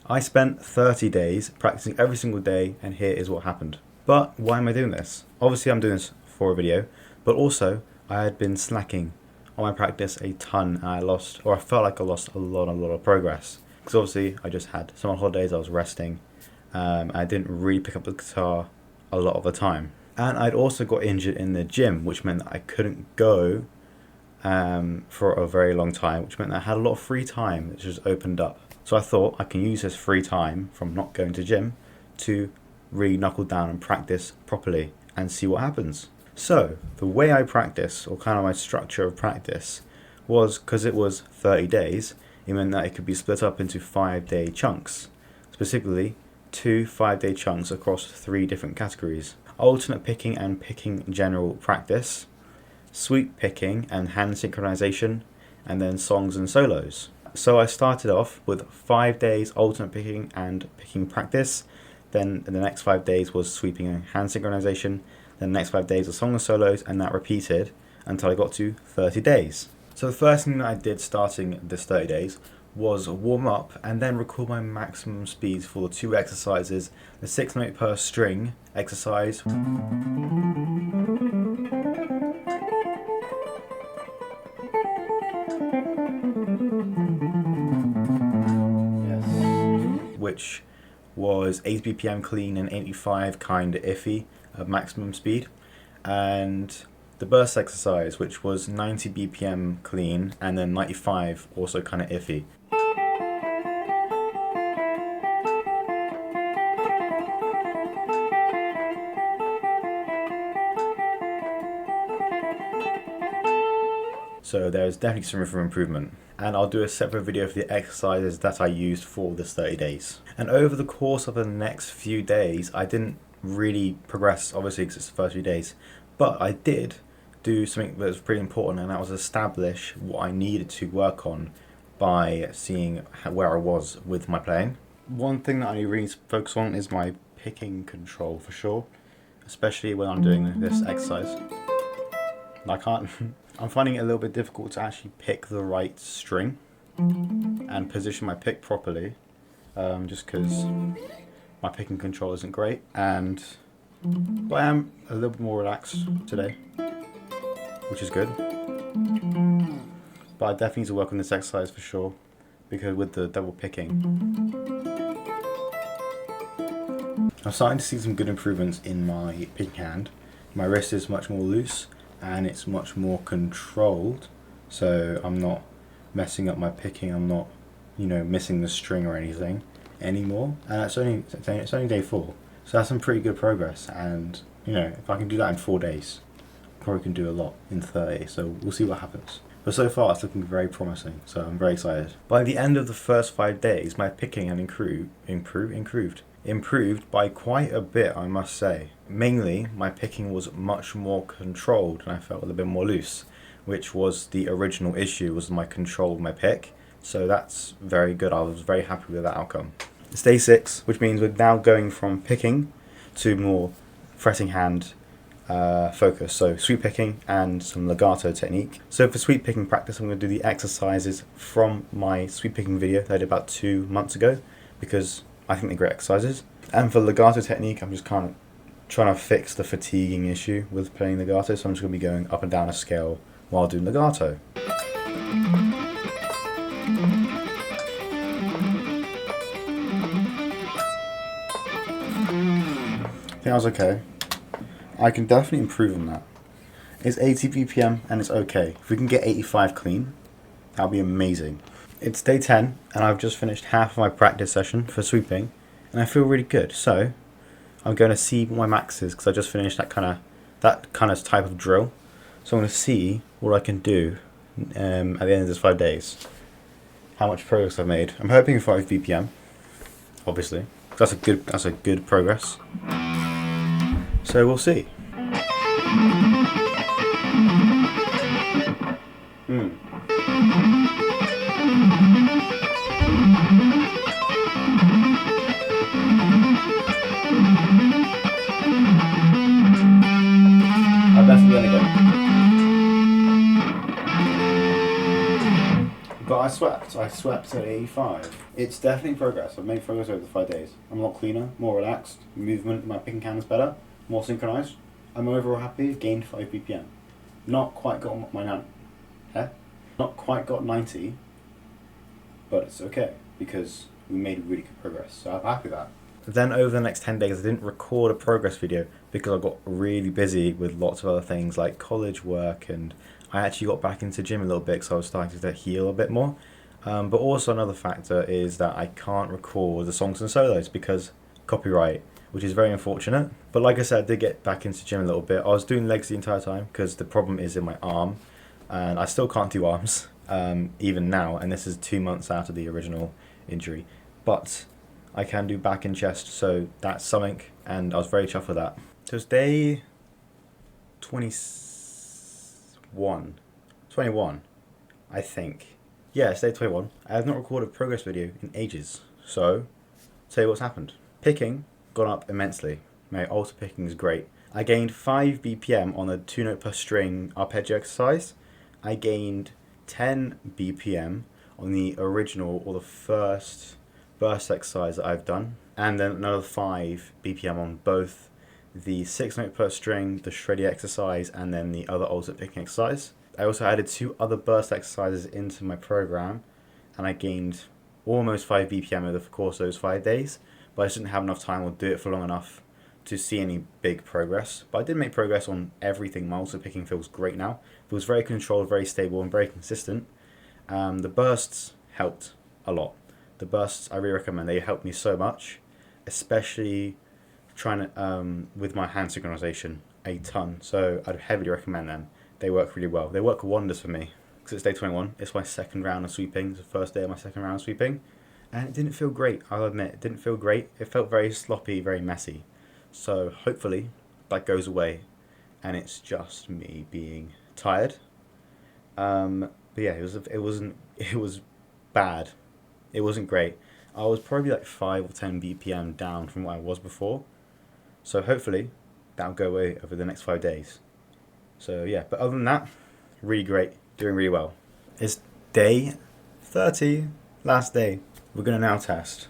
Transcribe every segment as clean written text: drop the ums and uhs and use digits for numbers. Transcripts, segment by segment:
I spent 30 days practicing every single day, and here is what happened. But why am I doing this? Obviously I'm doing this for a video, but also I had been slacking on my practice a ton, and I felt like I lost a lot of progress. Because obviously I just had some holidays, I was resting, I didn't really pick up the guitar a lot of the time. And I'd also got injured in the gym, which meant that I couldn't go for a very long time, which meant that I had a lot of free time that just opened up. So I thought I can use this free time from not going to gym to really knuckle down and practice properly and see what happens. So the way I practice, or kind of my structure of practice, was, because it was 30 days, it meant that it could be split up into 5-day chunks, specifically 2 5-day chunks across 3 different categories: alternate picking and picking general practice, sweep picking and hand synchronization, and then songs and solos. So I started off with 5 days alternate picking and picking practice, then the next 5 days was sweeping and hand synchronization, then the next 5 days of song and solos, and that repeated until I got to 30 days. So the first thing that I did starting this 30 days was warm up and then record my maximum speeds for the 2 exercises: the 6 note per string exercise, which was 80 BPM clean and 85 kinda iffy of maximum speed, and the burst exercise, which was 90 BPM clean and then 95 also kinda iffy. So there's definitely some room for improvement. And I'll do a separate video for the exercises that I used for this 30 days. And over the course of the next few days, I didn't really progress, obviously because it's the first few days, but I did do something that was pretty important, and that was establish what I needed to work on by seeing where I was with my playing. One thing that I really need to focus on is my picking control for sure, especially when I'm doing this exercise. I'm finding it a little bit difficult to actually pick the right string and position my pick properly, just because my picking control isn't great, but I am a little bit more relaxed today, which is good. But I definitely need to work on this exercise for sure, because with the double picking, I'm starting to see some good improvements in my picking hand. My wrist is much more loose and it's much more controlled, so I'm not messing up my picking, I'm not, missing the string or anything anymore. And it's only day 4, so that's some pretty good progress. And if I can do that in 4 days, I probably can do a lot in 30, so we'll see what happens. But so far it's looking very promising, so I'm very excited. By the end of the first 5 days, my picking had improved by quite a bit, I must say. Mainly, my picking was much more controlled and I felt a little bit more loose, which was the original issue, was my control of my pick. So that's very good. I was very happy with that outcome. It's day 6, which means we're now going from picking to more fretting hand focus. So sweep picking and some legato technique. So for sweep picking practice, I'm going to do the exercises from my sweep picking video that I did about 2 months ago, because I think they're great exercises. And for legato technique, I'm just kind of trying to fix the fatiguing issue with playing legato, so I'm just going to be going up and down a scale while doing legato. I think that was okay. I can definitely improve on that. It's 80 BPM and it's okay. If we can get 85 clean, that'll be amazing. It's day 10 and I've just finished half of my practice session for sweeping and I feel really good. So I'm going to see what my max is, because I just finished that kind of type of drill. So I'm going to see what I can do at the end of this 5 days, how much progress I've made. I'm hoping 5 BPM, obviously. That's a good progress. So we'll see. But I swept at 85. It's definitely progress. I've made progress over the 5 days. I'm a lot cleaner, more relaxed, movement, my picking hand is better, more synchronized. I'm overall happy, gained 5 BPM. Not quite got Not quite got 90, but it's okay because we made really good progress, so I'm happy with that. Then over the next 10 days I didn't record a progress video because I got really busy with lots of other things like college work, and I actually got back into gym a little bit because I was starting to heal a bit more. But also another factor is that I can't record the songs and solos because copyright, which is very unfortunate. But like I said, I did get back into gym a little bit. I was doing legs the entire time because the problem is in my arm, and I still can't do arms even now, and this is 2 months after the original injury. But I can do back and chest, so that's something, and I was very chuffed with that. So it's day 21, I think. Yeah, it's day 21. I have not recorded a progress video in ages, so tell you what's happened. Picking gone up immensely. My alter picking is great. I gained 5 BPM on the 2 note per string arpeggio exercise. I gained 10 BPM on the original or the first burst exercise that I've done, and then another 5 BPM on both the 6 note per string, the shreddy exercise, and then the other alternate picking exercise. I also added 2 other burst exercises into my program, and I gained almost 5 BPM over the course of those 5 days, but I just didn't have enough time or do it for long enough to see any big progress. But I did make progress on everything. My alternate picking feels great now. It was very controlled, very stable, and very consistent. The bursts helped a lot. The bursts I really recommend. They helped me so much, especially trying to with my hand synchronization a ton. So I'd heavily recommend them. They work really well. They work wonders for me because it's day 21. It's my second round of sweeping. It's the first day of my second round of sweeping, and it didn't feel great. I'll admit, it didn't feel great. It felt very sloppy, very messy. So hopefully that goes away, and it's just me being tired. But yeah, it was bad. It wasn't great. I was probably like 5 or 10 BPM down from what I was before. So hopefully that'll go away over the next 5 days. So yeah, but other than that, really great, doing really well. It's day 30, last day. We're gonna now test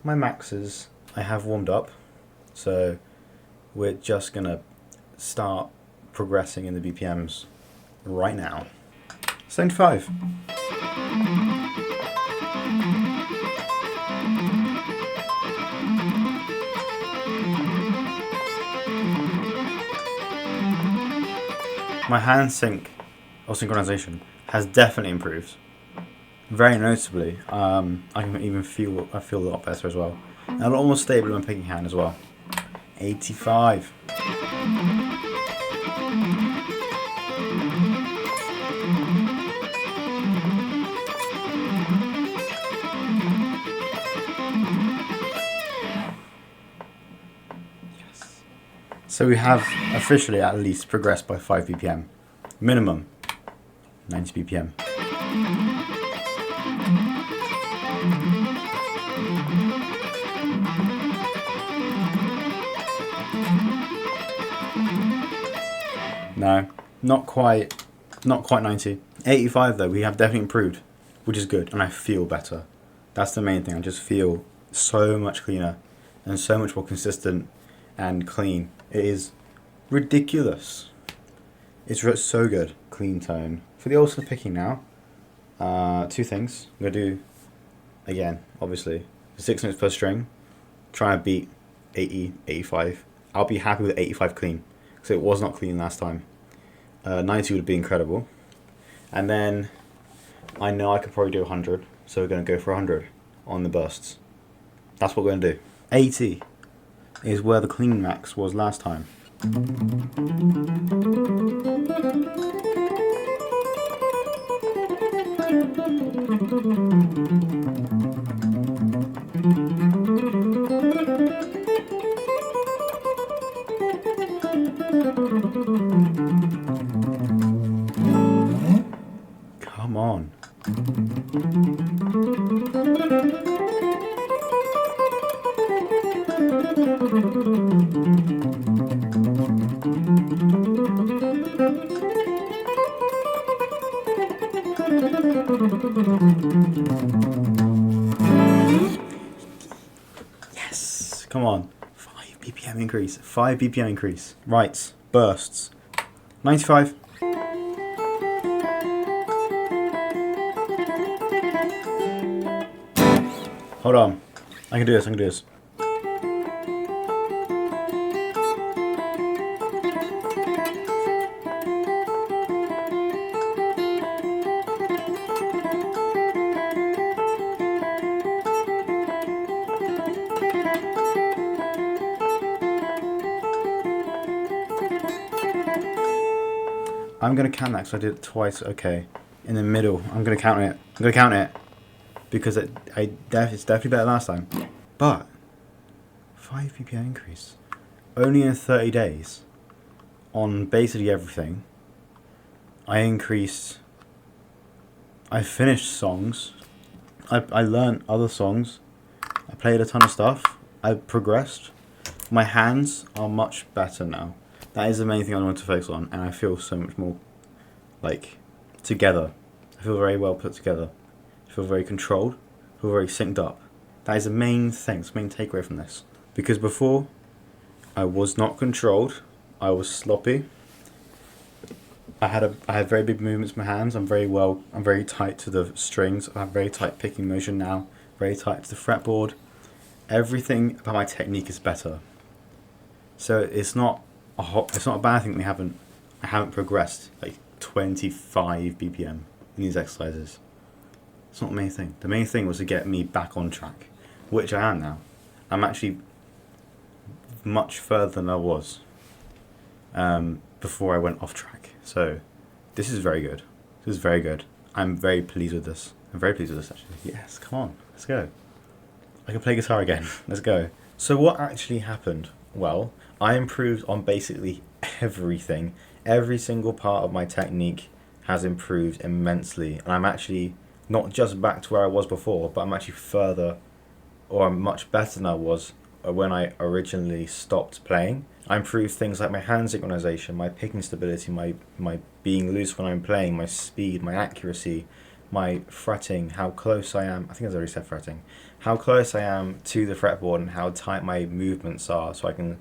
my maxes. I have warmed up, so we're just gonna start progressing in the BPMs right now. 75. My hand sync or synchronization has definitely improved, very noticeably. I can even feel a lot better as well, and a lot more stable in my picking hand as well. 85. So we have officially at least progressed by 5 BPM. Minimum 90 BPM. No, not quite 90. 85 though, we have definitely improved, which is good, and I feel better. That's the main thing. I just feel so much cleaner and so much more consistent and clean. It is ridiculous. It's so good. Clean tone. For the alternate picking now, 2 things. I'm going to do, again, obviously, 6 notes per string. Try and beat 80, 85. I'll be happy with 85 clean, because it was not clean last time. 90 would be incredible. And then, I know I could probably do 100, so we're going to go for 100 on the bursts. That's what we're going to do. 80 is where the clean max was last time. Come on. Yes, come on. 5 BPM increase. 5 BPM increase. Right, bursts. 95. Hold on. I can do this, I can do this. I'm going to count that because I did it twice. Okay. In the middle. I'm going to count it. I'm going to count it. Because it's definitely better last time. But 5 BPM increase. Only in 30 days. On basically everything. I finished songs. I learned other songs. I played a ton of stuff. I progressed. My hands are much better now. That is the main thing I want to focus on, and I feel so much more, like, together. I feel very well put together. I feel very controlled. I feel very synced up. That is the main thing, it's the main takeaway from this. Because before, I was not controlled. I was sloppy. I had very big movements with my hands. I'm very tight to the strings. I have very tight picking motion now. Very tight to the fretboard. Everything about my technique is better. So it's not a bad thing I haven't progressed like 25 BPM in these exercises. It's not the main thing. The main thing was to get me back on track, which I am now. I'm actually much further than I was before I went off track. So this is very good. This is very good. I'm very pleased with this. I'm very pleased with this actually. Yes, come on, let's go. I can play guitar again. Let's go. So what actually happened? Well, I improved on basically everything. Every single part of my technique has improved immensely. And I'm actually not just back to where I was before, but I'm actually further, or I'm much better than I was when I originally stopped playing. I improved things like my hand synchronization, my picking stability, my being loose when I'm playing, my speed, my accuracy, my fretting, how close I am. I think I've already said fretting. How close I am to the fretboard and how tight my movements are, so I can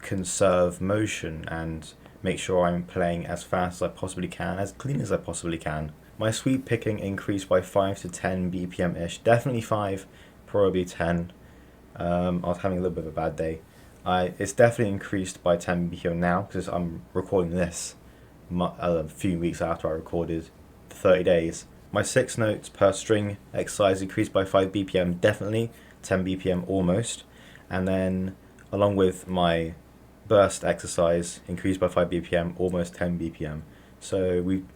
conserve motion and make sure I'm playing as fast as I possibly can, as clean as I possibly can. My sweep picking increased by 5 to 10 BPM ish. Definitely 5, probably 10. I was having a little bit of a bad day. It's definitely increased by 10 BPM now because I'm recording this a few weeks after I recorded the 30 days. My 6 notes per string exercise increased by 5 BPM, definitely 10 BPM almost. And then along with my burst exercise increased by 5 BPM, almost 10 BPM. So we've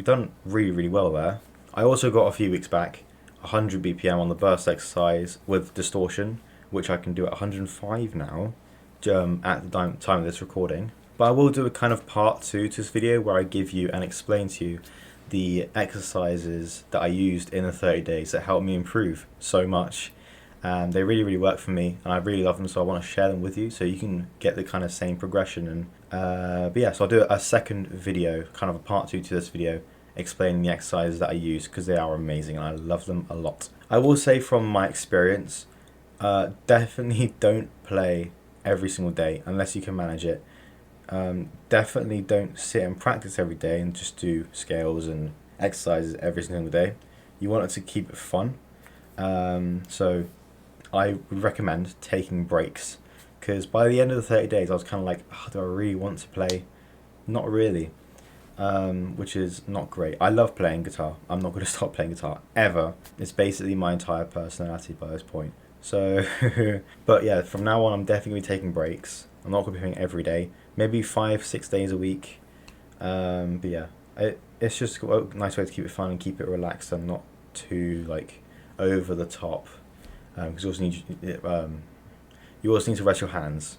done really well there. I also got a few weeks back 100 BPM on the burst exercise with distortion, which I can do at 105 now at the time of this recording. But I will do a kind of part 2 to this video where I give you and explain to you the exercises that I used in the 30 days that helped me improve so much. They really work for me and I really love them, so I want to share them with you so you can get the kind of same progression. And but yeah, so I'll do a second video, kind of a part 2 to this video, explaining the exercises that I use because they are amazing and I love them a lot. I will say from my experience, definitely don't play every single day unless you can manage it. Definitely don't sit and practice every day and just do scales and exercises every single day. You want it to keep it fun. So I would recommend taking breaks, because by the end of the 30 days I was kind of like, oh, do I really want to play? Not really, which is not great. I love playing guitar. I'm not going to stop playing guitar ever. It's basically my entire personality by this point. So, but yeah, from now on I'm definitely going to be taking breaks. I'm not going to be playing every day. Maybe 5-6 days a week. But yeah, it's just a nice way to keep it fun and keep it relaxed and not too like over the top. Because you also need to rest your hands.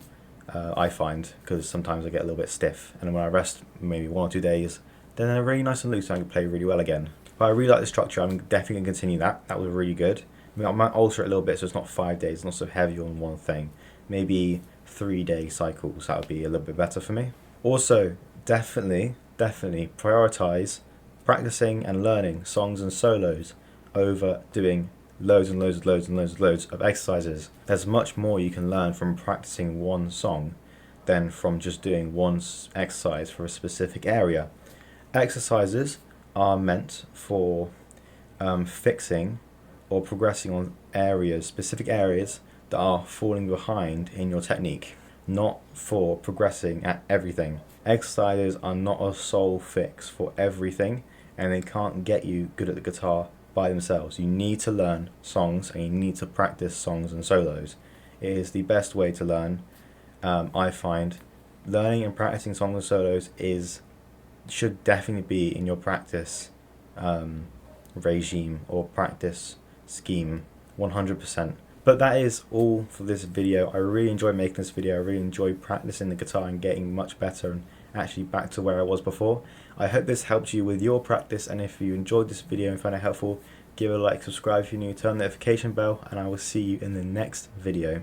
I find, because sometimes I get a little bit stiff, and when I rest maybe 1 or 2 days, then they're really nice and loose and I can play really well again. But I really like the structure. I'm definitely going to continue that. That was really good. I mean, I might alter it a little bit so it's not 5 days, it's not so heavy on one thing. Maybe 3-day cycles, that would be a little bit better for me. Also, definitely prioritize practicing and learning songs and solos over doing loads and loads and loads and loads and loads of exercises. There's much more you can learn from practicing one song than from just doing one exercise for a specific area. Exercises are meant for fixing or progressing on areas, specific areas that are falling behind in your technique, not for progressing at everything. Exercises are not a sole fix for everything, and they can't get you good at the guitar by themselves. You need to learn songs and you need to practice songs and solos. It is the best way to learn. I find learning and practicing songs and solos should definitely be in your practice regime or practice scheme 100%. But that is all for this video. I really enjoyed making this video. I really enjoyed practicing the guitar and getting much better and actually back to where I was before. I hope this helped you with your practice, and if you enjoyed this video and found it helpful, give it a like, subscribe if you're new, turn the notification bell, and I will see you in the next video.